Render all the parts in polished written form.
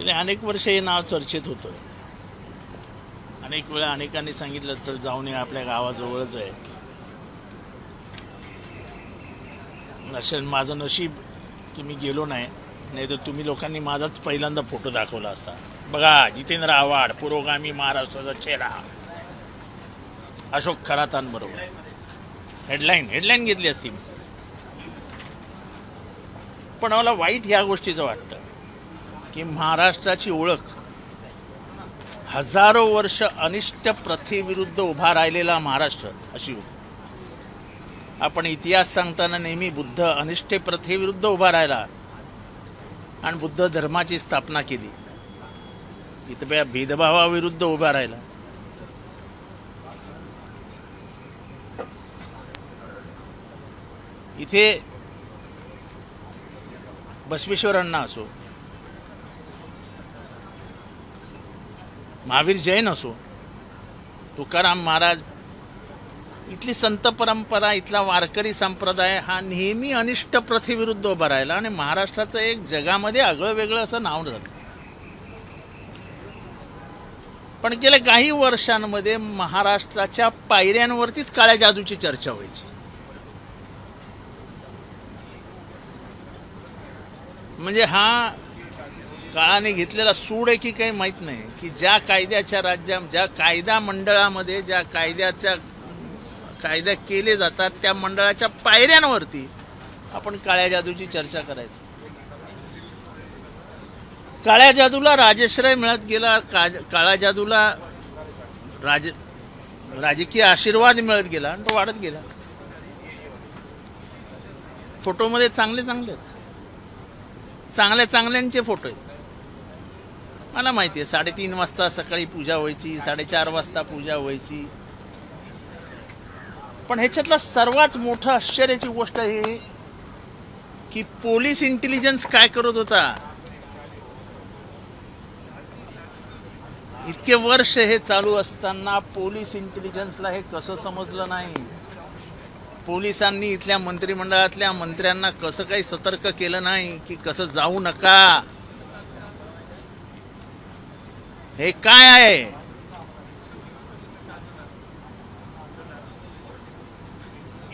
गेले अनेक वर्ष हे नाव चर्चेत होतं. अनेक वेळा अनेकांनी सांगितलं चल जाऊन ये, आपल्या गावाजवळच आहे. माझं नशीब की मी गेलो नाही, नाही तर तुम्ही लोकांनी माझाच पहिल्यांदा फोटो दाखवला असता. बघा, जितेंद्र आव्हाड, पुरोगामी महाराष्ट्राचा चेहरा, अशोक खरातांबरोबर. हेडलाईन घेतली असती. पण मला वाईट ह्या गोष्टीचं वाटतं की महाराष्ट्राची ओळख हजारो वर्ष अनिष्ट प्रथेविरुद्ध उभा राहिलेला महाराष्ट्र अशी होती. आपण इतिहास सांगताना नेहमी बुद्ध अनिष्ट प्रथेविरुद्ध उभा राहिला आणि बुद्ध धर्माची स्थापना केली. इथं भेदभावाविरुद्ध उभा राहिला. इथे बसवेश्वरांना असो, महावीर जैन असो, तुकाराम महाराज, इथली संत परंपरा, इथला वारकरी संप्रदाय हा नेहमी अनिष्ट प्रथेविरुद्ध उभा राहिला आणि महाराष्ट्राचं एक जगामध्ये आगळं वेगळं असं नाव झालं. पण गेल्या काही वर्षांमध्ये महाराष्ट्राच्या पायऱ्यांवरतीच काळ्या जादूची चर्चा व्हायची. म्हणजे हा काळाने घेतलेला सूड आहे की काही माहीत नाही, की ज्या कायद्याच्या ज्या कायदा मंडळामध्ये ज्या कायदा केले जातात त्या मंडळाच्या पायऱ्यांवरती आपण काळ्या जादूची चर्चा करायचो. काळ्या जादूला राजश्रय मिळत गेला, काळ्या जादूला राजकीय आशीर्वाद मिळत गेला आणि तो वाढत गेला. फोटोमध्ये चांगल्यांचे फोटो आहेत. मला माहिती आहे 3:30 वाजता सकाळी पूजा व्हायची, 4:30 वाजता पूजा व्हायची. पण ह्याच्यातला सर्वात मोठं आश्चर्याची गोष्ट आहे की पोलीस इंटेलिजन्स काय करत होता. इतके वर्ष हे चालू असताना पोलीस इंटेलिजन्सला हे कसं समजलं नाही. पोलिसांनी इथल्या मंत्रिमंडळातल्या मंत्र्यांना कसं काही सतर्क केलं नाही की कसं जाऊ नका. हे काय आहे.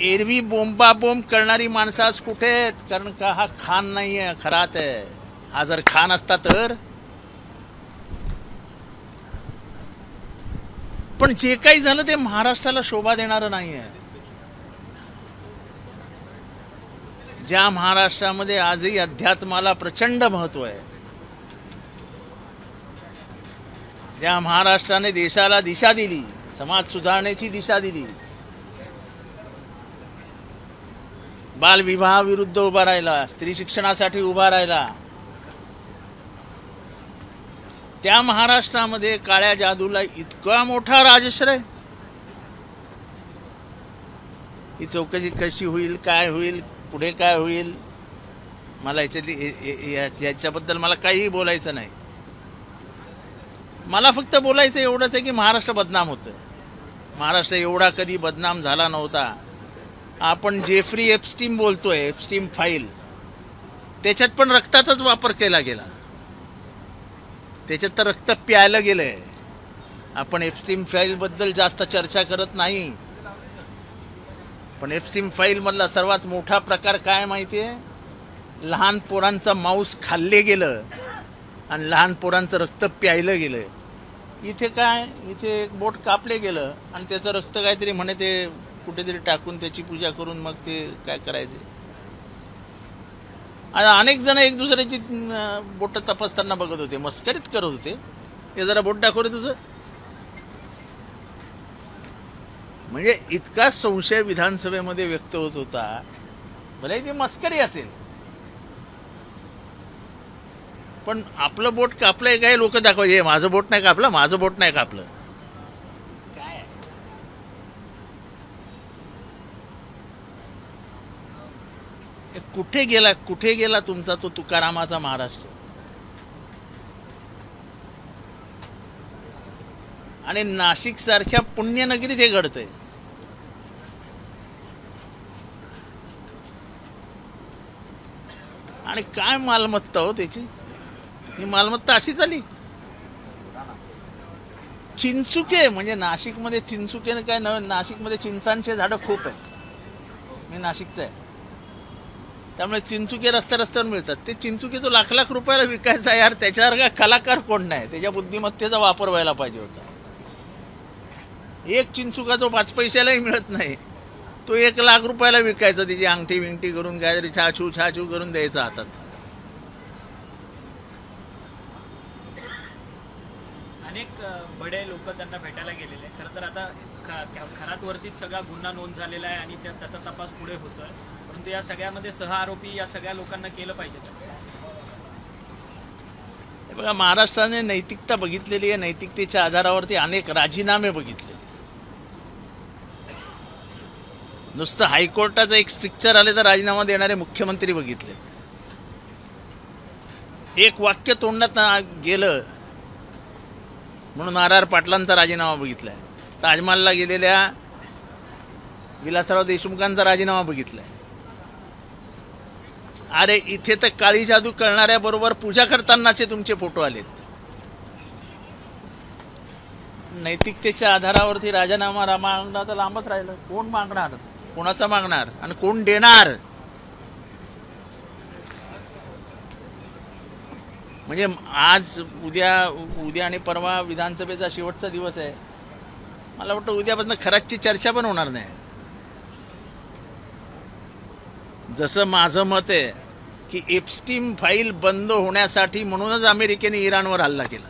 एरवी बोंबाबोंब करणारी माणसं आज कुठे आहेत. कारण का हा खान नाहीये, खरात आहे. हा जर खान असता तर. पण जे काही झालं ते महाराष्ट्राला शोभा देणारं नाहीये. ज्या महाराष्ट्रामध्ये आजही अध्यात्माला प्रचंड महत्व आहे, ज्या महाराष्ट्राने देशाला दिशा दिली, समाज सुधारणेची दिशा दिली, बालविवाहाविरुद्ध उभा राहिला, स्त्री शिक्षणासाठी उभा राहिला, त्या महाराष्ट्रामध्ये काळ्या जादूला इतका मोठा राजश्रय. ही चौकशी कशी होईल, काय होईल, पुढे काय होईल, मला याच्याबद्दल मला काहीही बोलायचं नाही. मला फक्त बोलायचं एवढंच आहे की महाराष्ट्र बदनाम होतोय. महाराष्ट्र एवढा कधी बदनाम झाला नव्हता. आपण जेफ्री एप्स्टीन बोलतोय, एप्स्टीन फाईल, त्याच्यात पण रक्ताचाच वापर केला गेला. त्याच्यात तर रक्त प्यायलं गेलंय. आपण एप्स्टीन फाईलबद्दल जास्त चर्चा करत नाही. पण एप्स्टीन फाईल मधला सर्वात मोठा प्रकार काय माहिती आहे. लहान पोरांचं मांस खाल्ले गेलं आणि लहान पोरांचं रक्त प्यायलं गेलं. इथे काय, इथे एक बोट कापले गेलं आणि त्याचं रक्त काहीतरी म्हणे ते कुठेतरी टाकून त्याची पूजा करून मग ते काय करायचे. आता अनेक जण एक दुसऱ्याची बोट तपासताना बघत होते, मस्करीत करत होते. हे जरा बोट दाखव रे तुझं. म्हणजे इतका संशय विधानसभेमध्ये व्यक्त होत होता. भले ती मस्करी असेल, पण आपलं बोट कापलंय काय लोक दाखवायचे. माझं बोट नाही कापलं, माझं बोट नाही कापलं. काय कुठे गेला तुमचा तो तुकारामाचा महाराष्ट्र. आणि नाशिक सारख्या पुण्यनगरीत हे घडतंय. आणि काय मालमत्ता हो त्याची. ही मालमत्ता अशीच आली. चिंचुके म्हणजे नाशिकमध्ये चिंचुके काय नाशिकमध्ये चिंचांचे झाडं खूप आहे. मी नाशिकचं आहे, त्यामुळे चिंचुके रस्त्यावर मिळतात. ते चिंचुके तो लाख लाख रुपयाला विकायचा यार. त्याच्यावर काय कलाकार कोण नाही. त्याच्या बुद्धिमत्तेचा वापर व्हायला पाहिजे होता. एक चिंचुका जो 5 पैशालाही मिळत नाही, तो 1 लाख रुपयाला विकायचा. त्याची अंगठी विंगठी करून काहीतरी छाछू छाछू करून द्यायचा हातात. अनेक बडे लोक त्यांना भेटायला गेलेले. खरं तर आता खरातवरतीच सगळा गुन्हा नोंद झालेला आहे आणि त्याचा तपास पुढे होतोय. परंतु या सगळ्यामध्ये सहआरोपी या सगळ्या लोकांना केलं पाहिजे. हे बघा, महाराष्ट्राने नैतिकता बघितलेली आहे. नैतिकतेच्या आधारावरती अनेक राजीनामे बघितले. नुसतं हायकोर्टाचं एक स्ट्रिक्चर आले तर राजीनामा देणारे मुख्यमंत्री बघितले. एक वाक्य तोंडात गेलं म्हणून RR पाटलांचा राजीनामा बघितलाय. ताजमहलला गेलेल्या विलासराव देशमुखांचा राजीनामा बघितलाय. अरे इथे तर काळी जादू करणाऱ्या बरोबर पूजा करतानाचे तुमचे फोटो आलेत. नैतिकतेच्या आधारावरती राजीनामा मागणं तर लांबच राहिलं. कोण मागणार, कोणाचा मागणार आणि कोण देणार? म्हणजे आज उद्या आणि परवा विधानसभेचा शेवटचा दिवस आहे. मला वाटतं उद्यापासून खराची चर्चा पण होणार नाही. जसं माझं मत आहे की एप्स्टीन फाईल बंद होण्यासाठी म्हणूनच अमेरिकेने इराणवर हल्ला केला.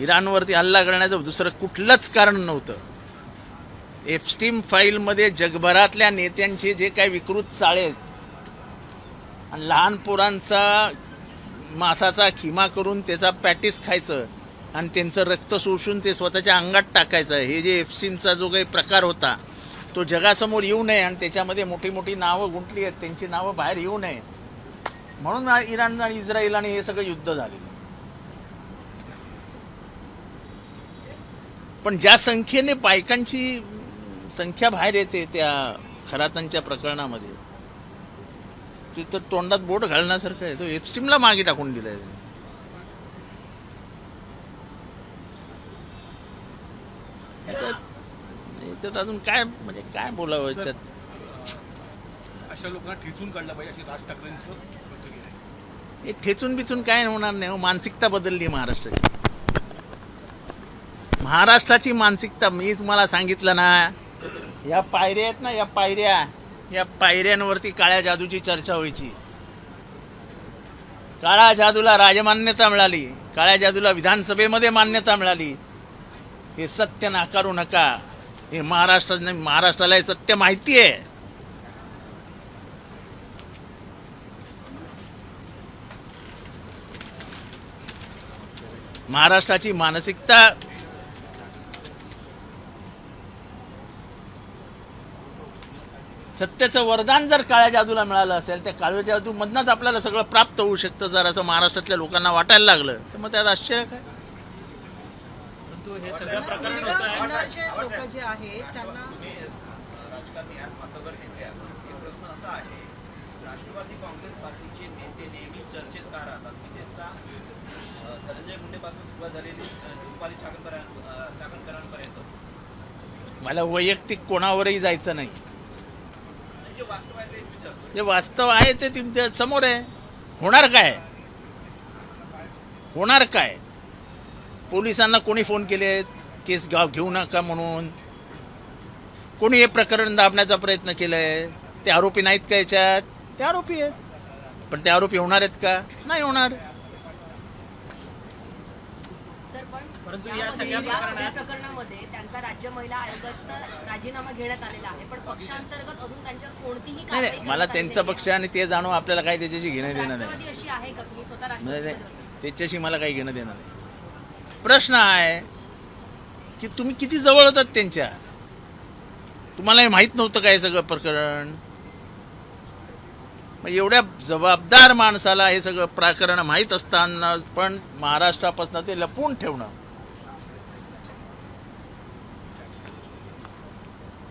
इराणवरती हल्ला करण्याचं दुसरं कुठलंच कारण नव्हतं. एप्स्टीन फाईलमध्ये जगभरातल्या नेत्यांचे जे काही विकृत चाळे आहेत आणि लहान पोरांचा मांसाचा खिमा करून त्याचा पॅटीस खायचं आणि त्यांचं रक्त शोषून ते स्वतःच्या अंगात टाकायचं, हे जे एप्स्टीनचा जो काही प्रकार होता तो जगासमोर येऊ नये आणि त्याच्यामध्ये मोठी मोठी नावं गुंतली आहेत, त्यांची नावं बाहेर येऊ नये म्हणून इराण आणि इस्रायल आणि हे सगळं युद्ध झालेलं. पण ज्या संख्येने बायकांची संख्या बाहेर येते त्या खरातांच्या प्रकरणामध्ये, ते तर तोंडात बोट घालण्यासारखं आहे. तो एप्स्टीनला मागे टाकून दिलाय. याच्यात अजून काय म्हणजे काय बोलावं याच्यात? अशा लोकांना ठेचून काढलं पाहिजे अशी राज ठाकरेंचं वक्तव्य आहे. हे ठेचून बिचून काय होणार नाही. मानसिकता बदलली महाराष्ट्राची मानसिकता. मी तुम्हाला सांगितलं ना, या पायऱ्या आहेत ना, या पायऱ्यांवरती काळ्या जादूची चर्चा व्हायची. काळ्या जादूला राजमान्यता मिळाली, काळ्या जादूला विधानसभेमध्ये मान्यता मिळाली. हे सत्य नाकारू नका. हे महाराष्ट्राला हे सत्य माहिती आहे. महाराष्ट्राची मानसिकता सत्याचं वरदान जर काळ्या जादूला मिळालं असेल, त्या काळ्या जादूमधनंच आपल्याला सगळं प्राप्त होऊ शकतं. जर असं महाराष्ट्रातल्या लोकांना वाटायला लागलं तर मग त्यात आश्चर्य काय? परंतु हे सगळं प्रकरण होत आहे. लोक जे आहेत त्यांना राजकारणी आज मातबर नेते आहेत. एक प्रश्न असा आहे, राष्ट्रवादी काँग्रेस पार्टीचे नेते नेहमी चर्चेत का राहतात? विशेषतः धनंजय मुंडेपासून सुरुवात झालेली रुपाली चाकणकरांपर्यंत. मला वैयक्तिक कोणावरही जायचं नाही. जे वास्तव आहे ते विचारतो. जे वास्तव आहे ते तुमच्या समोर आहे. होणार काय? पोलिसांना कोणी फोन केलेत केस घेऊ नका म्हणून? कोणी हे प्रकरण दाबण्याचा प्रयत्न केलाय? ते आरोपी नाहीत का याच्यात? ते आरोपी आहेत. पण ते आरोपी होणार आहेत का? नाही होणार. परंतु या सगळ्या प्रकरणामध्ये त्यांचा राज्य महिला आयोगाचा राजीनामा घेण्यात आलेला आहे, पण पक्षांतर्गत अजून त्यांच्यावर कोणतीही नाही कारवाई नाही, मला त्यांचा पक्ष आणि ते जाणून आपल्याला काही त्याच्याशी घेणं देणं नाही. राष्ट्रवादी अशी आहे का? तुम्ही स्वतः नाही राष्ट्रवादी त्याच्याशी मला काही घेणं देणं नाही. प्रश्न आहे की तुम्ही किती जवळ होतात त्यांच्या? तुम्हाला हे माहीत नव्हतं काय सगळं प्रकरण? मग एवढ्या जबाबदार माणसाला हे सगळं प्रकरण माहीत असताना पण महाराष्ट्रापासून ते लपवून ठेवणं.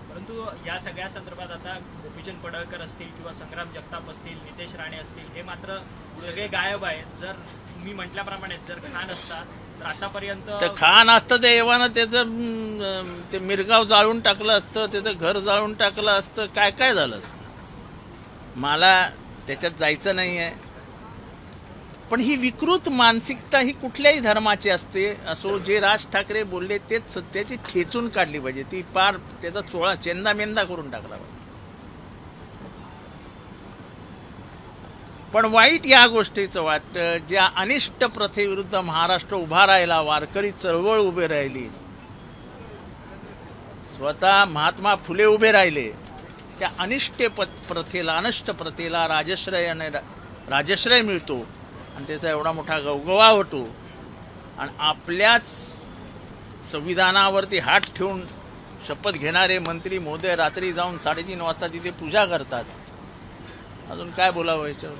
परंतु या सगळ्या संदर्भात आता गोपीचंद पडळकर असतील किंवा संग्राम जगताप असतील, नितेश राणे असतील, हे मात्र सगळे गायब आहेत. जर तुम्ही म्हटल्याप्रमाणे जर खान असता तर आतापर्यंत तर खान असतं ते एव्हाना त्याचं ते मिरगाव जाळून टाकलं असतं, त्याचं घर जाळून टाकलं असतं, काय काय झालं असतं. मला त्याच्यात जायचं नाही आहे. पण ही विकृत मानसिकता ही कुठल्याही धर्माची असते असो. जे राज ठाकरे बोलले तेच सत्याची ठेचून काढली पाहिजे. ती पार त्याचा चोळा चेंदामेंदा करून टाकला पाहिजे. पण वाईट या गोष्टीचं वाटतं, ज्या अनिष्ट प्रथेविरुद्ध महाराष्ट्र उभा राहिला, वारकरी चळवळ उभे राहिली, स्वतः महात्मा फुले उभे राहिले, त्या अनिष्ट प्रथेला, अनिष्ट प्रथेला राजश्रय मिळतो आणि त्याचा एवढा मोठा गवगवा होतो. आणि आपल्याच संविधानावरती हात ठेवून शपथ घेणारे मंत्री महोदय रात्री जाऊन 3:30 वाजता तिथे पूजा करतात. अजून काय बोलावं याच्यावर.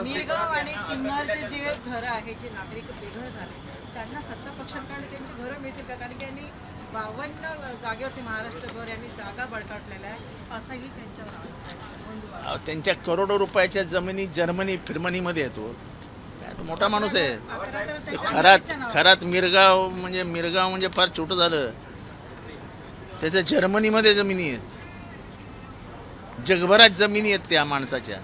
मिरगाव आणि सिन्नरचे जे घरं आहेत, जे नागरिक बेघर झाले, त्यांना सत्ता पक्षांकडे त्यांची घरं मिळतील का? कारण की यांनी 52 जागेवरती महाराष्ट्रभर यांनी जागा बळकावलेल्या आहे, असाही त्यांच्यावर आरोप आहे. त्यांच्या करोडो रुपयाच्या जमिनी जर्मनीमध्ये येतो. काय तो मोठा माणूस आहे. ते खरात मिरगाव म्हणजे फार छोटं झालं. त्याच्या जर्मनीमध्ये जमिनी आहेत, जगभरात जमिनी आहेत त्या माणसाच्या.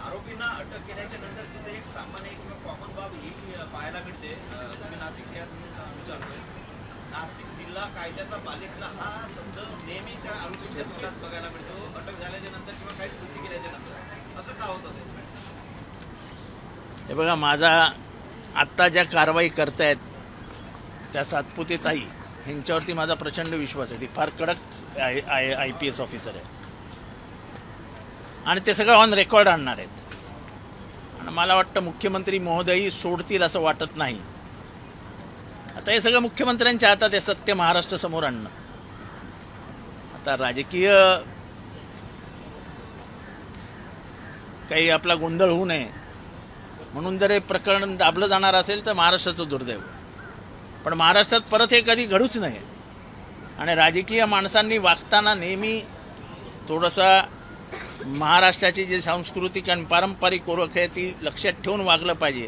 आरोपींना अटक केल्याच्या नंतर तिथे एक सामान्य किंवा कॉमन बाब ही पाहायला मिळते. तुम्ही नाशिक शहरात विचारतोय, नाशिक जिल्हा कायद्याचा बालेकिल्ला हा शब्द नेहमी त्या आरोपींच्या तोंडात बघायला मिळतो. अटक झाल्याच्या नंतर किंवा काही कृती केल्याच्या नंतर असं का होत असेल? हे बघा, माझा आत्ता ज्या कारवाई करतायत त्या सातपुते ताई ह्यांच्यावरती माझा प्रचंड विश्वास आहे. ती फार कडक IPS ऑफिसर आहे आणि ते सगळं ऑन रेकॉर्ड आणणार आहेत. आणि मला वाटतं मुख्यमंत्री महोदयही सोडतील असं वाटत नाही. आता हे सगळं मुख्यमंत्र्यांच्या हातात आहे, सत्य महाराष्ट्र समोर आणणं. आता राजकीय काही आपला गोंधळ होऊ नये म्हणून जर हे प्रकरण दाबलं जाणार असेल तर महाराष्ट्राचं दुर्दैव. पण महाराष्ट्रात परत हे कधी घडूच नये. आणि राजकीय माणसांनी वागताना नेहमी थोडंसा महाराष्ट्राची जी सांस्कृतिक आणि पारंपरिक ओळख आहे ती लक्षात ठेवून वागलं पाहिजे.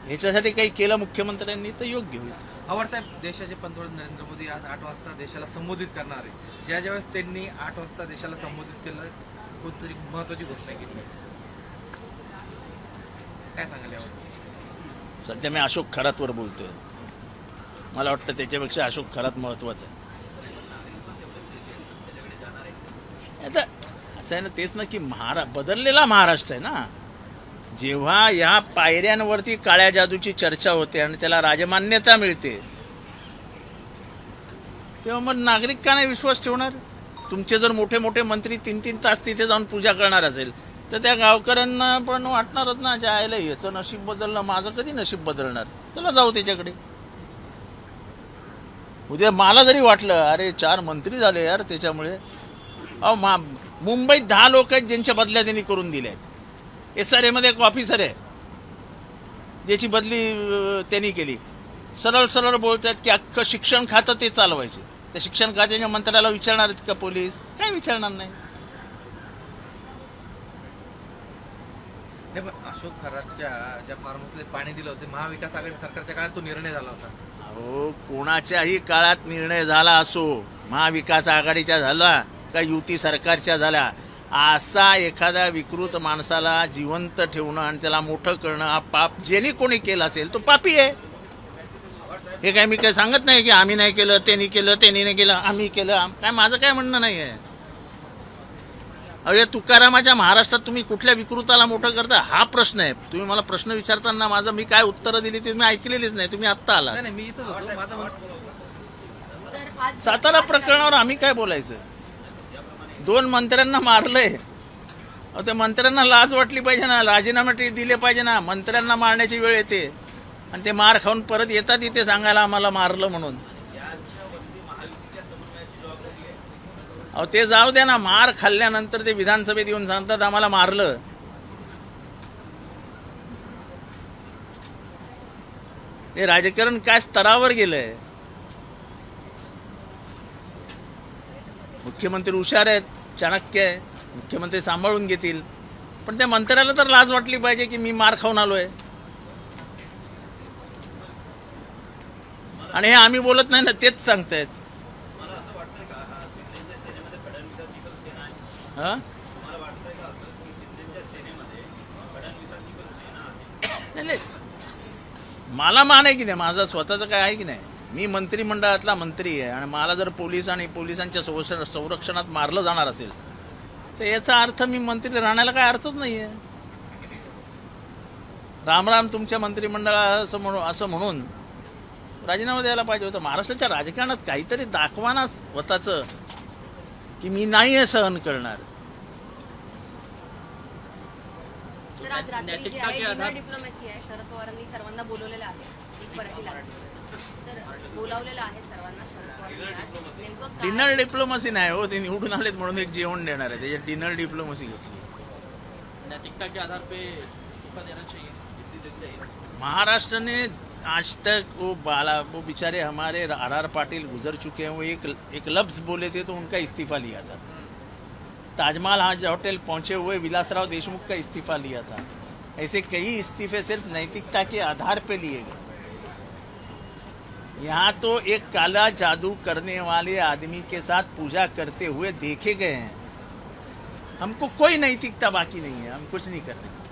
ह्याच्यासाठी काही केलं मुख्यमंत्र्यांनी तर योग्य होईल. साहेब, देशाचे पंतप्रधान नरेंद्र मोदी आज 8 वाजता देशाला संबोधित करणार आहे. ज्यावेळेस त्यांनी 8 वाजता देशाला संबोधित केलं, कोणतरी महत्वाची घोषणा केली, काय सांगाल यावर? सध्या मी अशोक खरातवर बोलतोय. मला वाटतं त्याच्यापेक्षा अशोक खरात महत्वाचं आहे. आता असं आहे ना, तेच ना की बदललेला महाराष्ट्र आहे ना. जेव्हा या पायऱ्यांवरती काळ्या जादूची चर्चा होते आणि त्याला राजमान्यता मिळते, तेव्हा मग नागरिक का नाही विश्वास ठेवणार? तुमचे जर मोठे मोठे मंत्री 3-3 तास तिथे जाऊन पूजा करणार असेल तर त्या गावकऱ्यांना पण वाटणारच ना, ज्या आयला याचं नशीब बदललं, माझं कधी नशीब बदलणार, चला जाऊ त्याच्याकडे. उद्या मला जरी वाटलं अरे 4 मंत्री झाले यार त्याच्यामुळे, मुंबईत 10 लोक आहेत ज्यांच्या बदल्या त्यांनी करून दिल्या आहेत. SRA मध्ये एक ऑफिसर आहे ज्याची बदली त्यांनी केली. सरळ सरळ बोलतात की अख्खं शिक्षण खातं ते चालवायचे. त्या शिक्षण खात्याच्या मंत्र्याला विचारणार आहेत का पोलीस? काय विचारणार नाही. अशोक खरातच्या ज्या फार्मसला पाणी दिलं होतं, महाविकास आघाडी सरकारच्या काळात तो निर्णय झाला होता. अहो, कोणाच्याही काळात निर्णय झाला असो, महाविकास आघाडीच्या झाला का युती सरकारच्या झाल्या, असा एखाद्या विकृत माणसाला जिवंत ठेवणं आणि त्याला मोठं करणं हा पाप ज्यांनी कोणी केलं असेल तो पापी आहे. हे काय मी काय सांगत नाही की आम्ही नाही केलं, त्यांनी केलं, त्यांनी नाही केलं, आम्ही केलं, काय माझं काय म्हणणं नाही आहे. अहो, या तुकारामाच्या महाराष्ट्रात तुम्ही कुठल्या विकृताला मोठं करता हा प्रश्न आहे. तुम्ही मला प्रश्न विचारताना माझं मी काय उत्तरं दिली ते मी ऐकलेलीच नाही. तुम्ही आत्ता आला. नाही, मी इथं होतो. माझं तर आज सातारा प्रकरणावर आम्ही काय बोलायचं? 2 मंत्र्यांना मारलंय. त्या मंत्र्यांना लाज वाटली पाहिजे ना, राजीनामे दिले पाहिजे ना. मंत्र्यांना मारण्याची वेळ येते आणि ते मार खाऊन परत येतात इथे सांगायला आम्हाला मारलं म्हणून. अहो, ते जाऊ द्या ना. मार खाल्ल्यानंतर ते विधानसभेत येऊन सांगतात आम्हाला मारलं. हे राजकारण काय स्तरावर गेलंय. मुख्यमंत्री हुशार आहेत, चाणक्य आहे, मुख्यमंत्री सांभाळून घेतील. पण त्या मंत्र्याला तर लाज वाटली पाहिजे की मी मार खाऊन आलोय. आणि हे आम्ही बोलत नाही ना, तेच सांगतायत. मला असं वाटतंय का हा शिंदेच्या सेनेमध्ये फडणवीसांची पण सेना आहे? हा मला वाटतंय का असं की शिंदेच्या सेनेमध्ये फडणवीसांची पण सेना आहे? नाही, नाही. मला मान आहे की नाही, माझं स्वतःचं काय आहे की नाही. मी मंत्रिमंडळातला मंत्री आहे आणि मला जर पोलीस आणि पोलिसांच्या संरक्षणात मारलं जाणार असेल तर याचा अर्थ मी मंत्री राहण्याला काय अर्थच नाही आहे. राम तुमच्या मंत्रिमंडळात असं म्हणून राजीनामा द्यायला पाहिजे होतं. महाराष्ट्राच्या राजकारणात काहीतरी दाखवा ना स्वतःचं की मी नाही हे सहन करणार. तर आज रात्री जी नैतिकता आहे के डिनर आधार- डिप्लोमॅसी आहे. शरद पवारांनी सर्वांना बोलवलेलं आहे एक मराठीला. तर बोलावलेलं आहे सर्वांना शरद पवारांनी आज. नेमकं काय- डिनर डिप्लोमसी नाही हो, ते निवडून आलेत म्हणून एक जेवण देणार आहे, त्याच्यात डिनर डिप्लोमसी कसली. नैतिकता के आधार पे इस्तीफा देना चाहिए. महाराष्ट्र ने आज तक वो बेचारे हमारे आर पाटिल गुजर चुके हैं, वो एक लफ्ज बोले थे तो उनका इस्तीफा लिया था. ताजमहल आज होटल पहुंचे हुए विलासराव देशमुख का इस्तीफा लिया था. ऐसे कई इस्तीफे सिर्फ नैतिकता के आधार पे लिए गए. यहाँ तो एक काला जादू करने वाले आदमी के साथ पूजा करते हुए देखे गए हैं. हमको कोई नैतिकता बाकी नहीं है, हम कुछ नहीं करते.